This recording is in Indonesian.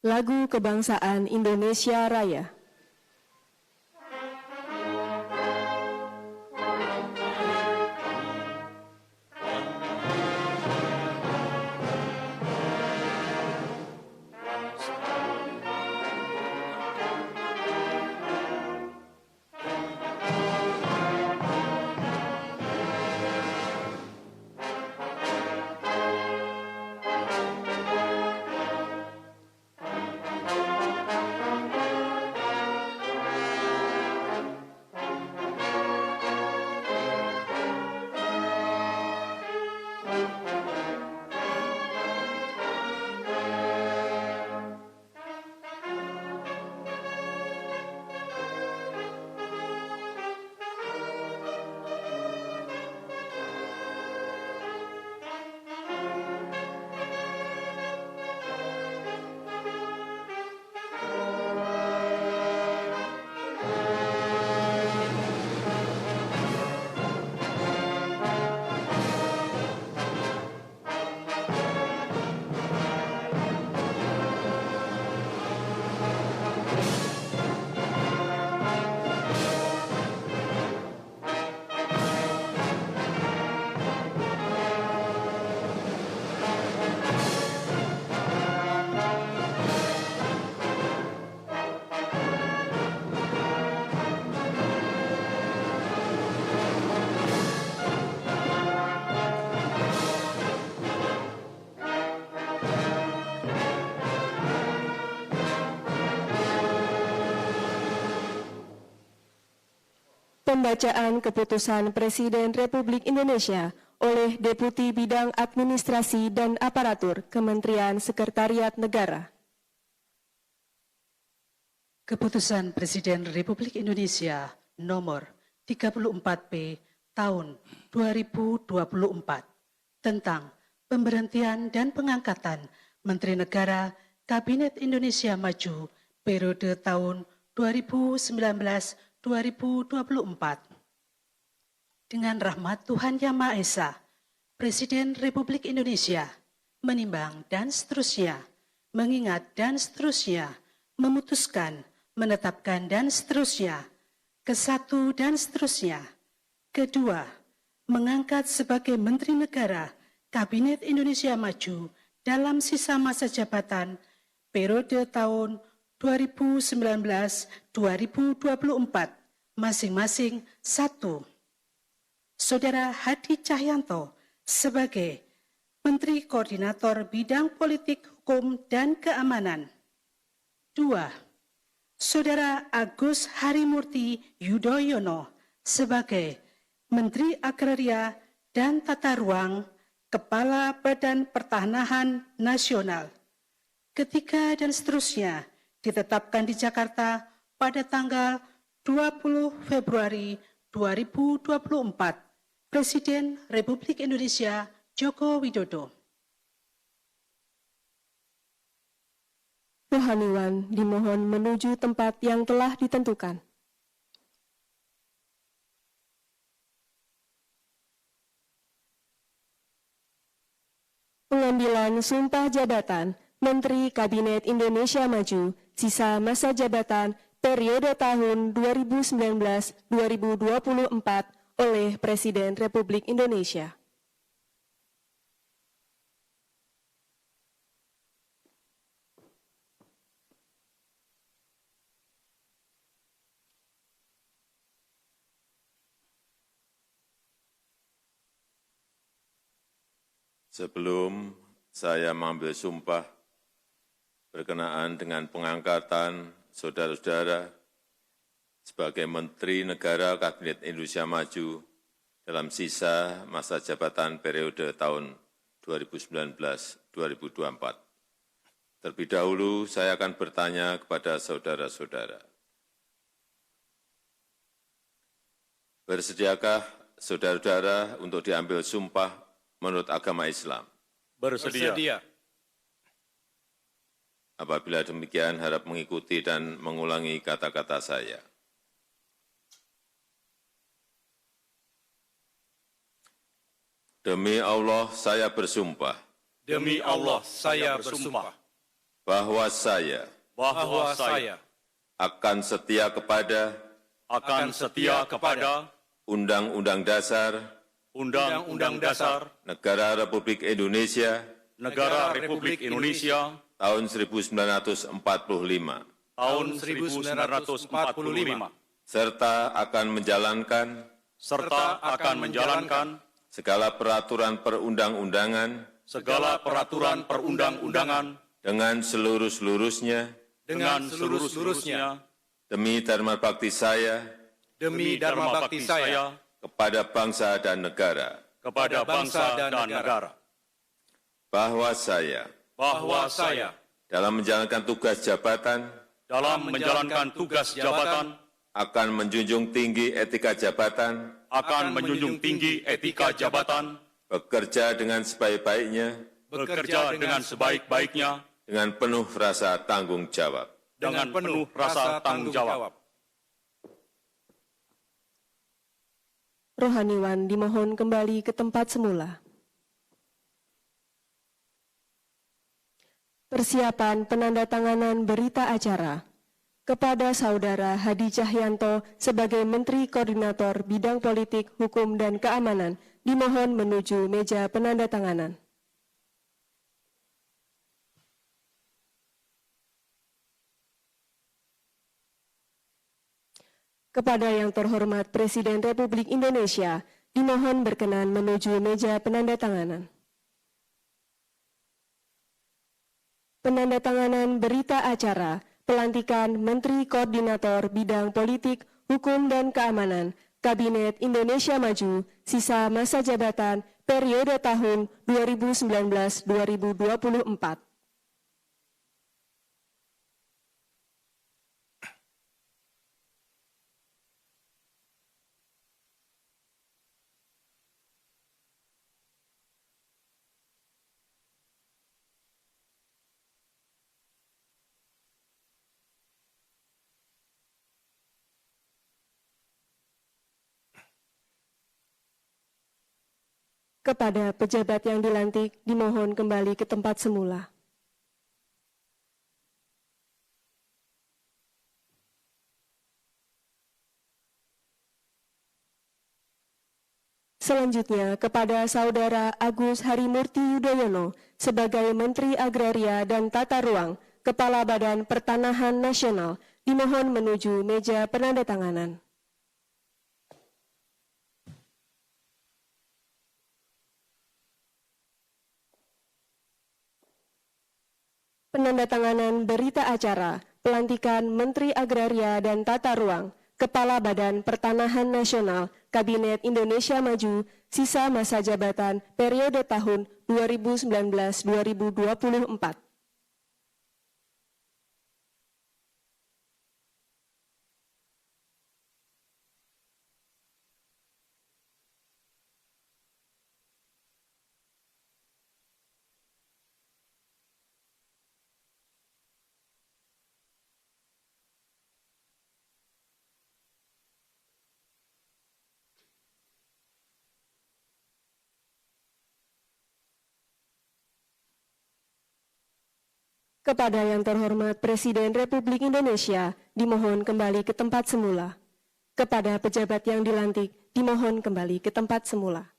Lagu Kebangsaan Indonesia Raya. Pembacaan Keputusan Presiden Republik Indonesia oleh Deputi Bidang Administrasi dan Aparatur Kementerian Sekretariat Negara. Keputusan Presiden Republik Indonesia nomor 34P tahun 2024 tentang pemberhentian dan pengangkatan Menteri Negara Kabinet Indonesia Maju periode tahun 2019-2024. Dengan rahmat Tuhan Yang Maha Esa, Presiden Republik Indonesia menimbang dan seterusnya, mengingat dan seterusnya, memutuskan, menetapkan dan seterusnya, kesatu dan seterusnya. Kedua, mengangkat sebagai Menteri Negara Kabinet Indonesia Maju dalam sisa masa jabatan periode tahun 2019-2024 masing-masing 1. Saudara Hadi Cahyanto sebagai Menteri Koordinator Bidang Politik, Hukum, dan Keamanan. 2. Saudara Agus Harimurti Yudhoyono sebagai Menteri Agraria dan Tata Ruang, Kepala Badan Pertanahan Nasional. Ketiga dan seterusnya ditetapkan di Jakarta pada tanggal 20 Februari 2024. Presiden Republik Indonesia Joko Widodo. Rohaniwan dimohon menuju tempat yang telah ditentukan. Pengambilan sumpah jabatan Menteri Kabinet Indonesia Maju sisa masa jabatan periode tahun 2019-2024 oleh Presiden Republik Indonesia. Sebelum saya mengambil sumpah berkenaan dengan pengangkatan saudara-saudara sebagai Menteri Negara Kabinet Indonesia Maju dalam sisa masa jabatan periode tahun 2019-2024. Terlebih dahulu saya akan bertanya kepada saudara-saudara. Bersediakah saudara-saudara untuk diambil sumpah menurut agama Islam? Bersedia. Apabila demikian, harap mengikuti dan mengulangi kata-kata saya. Demi Allah, saya bersumpah. Demi Allah, saya bersumpah. bahwa saya akan setia kepada Undang-Undang Dasar Negara Republik Indonesia tahun 1945 serta akan menjalankan segala peraturan perundang-undangan dengan seluruh-seluruhnya demi dharma bakti saya kepada bangsa dan negara, bahwa saya dalam menjalankan tugas jabatan akan menjunjung tinggi etika jabatan, bekerja dengan sebaik-baiknya, dengan penuh rasa tanggung jawab. Rohaniwan dimohon kembali ke tempat semula. Persiapan penandatanganan berita acara kepada Saudara Hadi Cahyanto sebagai Menteri Koordinator Bidang Politik, Hukum, dan Keamanan dimohon menuju meja penandatanganan. Kepada yang terhormat Presiden Republik Indonesia, dimohon berkenan menuju meja penandatanganan. Penandatanganan berita acara pelantikan Menteri Koordinator Bidang Politik, Hukum, dan Keamanan Kabinet Indonesia Maju sisa masa jabatan periode tahun 2019-2024. Kepada pejabat yang dilantik, dimohon kembali ke tempat semula. Selanjutnya, kepada Saudara Agus Harimurti Yudhoyono sebagai Menteri Agraria dan Tata Ruang, Kepala Badan Pertanahan Nasional, dimohon menuju meja penandatanganan. Penandatanganan berita acara pelantikan Menteri Agraria dan Tata Ruang, Kepala Badan Pertanahan Nasional, Kabinet Indonesia Maju, sisa masa jabatan periode tahun 2019-2024. Kepada yang terhormat Presiden Republik Indonesia, dimohon kembali ke tempat semula. Kepada pejabat yang dilantik, dimohon kembali ke tempat semula.